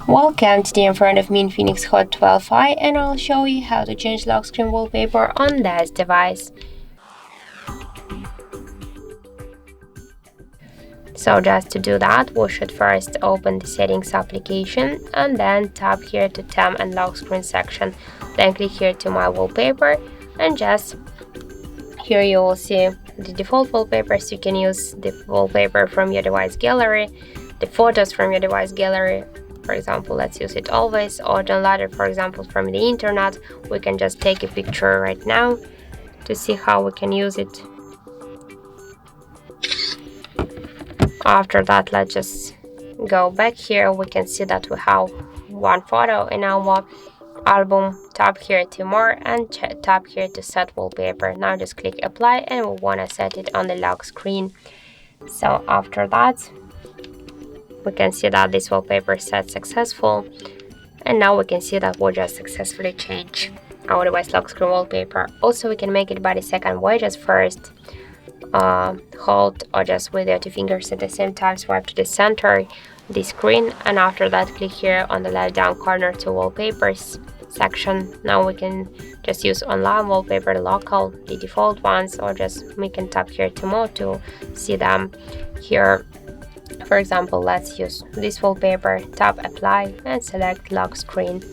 Welcome, today in front of me INFINIX Hot 12i, and I'll show you how to change lock screen wallpaper on this device. So just to do that, we should first open the settings application and then tap here to theme and lock screen section. Then click here to my wallpaper, and just here you will see the default wallpapers. You can use the wallpaper from your device gallery, the photos from your device gallery. For example, let's use it always, or download it, for example, from the internet. We can just take a picture right now to see how we can use it. After that, let's just go back here. We can see that we have one photo in our album. Tap here to more and tap here to set wallpaper. Now just click apply, and we want to set it on the lock screen. So after that, we can see that this wallpaper is set successful, and now we can see that we just successfully changed our device lock screen wallpaper. Also, we can make it by the second way. Just first hold or just with your two fingers at the same time, swipe to the center the screen, and after that click here on the left down corner to wallpapers section. Now we can just use online wallpaper, local, the default ones, or just we can tap here to more to see them here. For example, let's use this wallpaper, tap apply and select lock screen.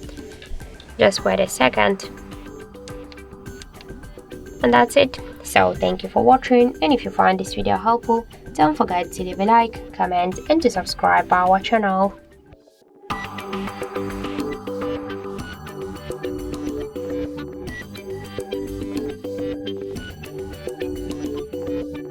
Just wait a second, and that's it. So thank you for watching, and if you find this video helpful, don't forget to leave a like, comment and to subscribe our channel.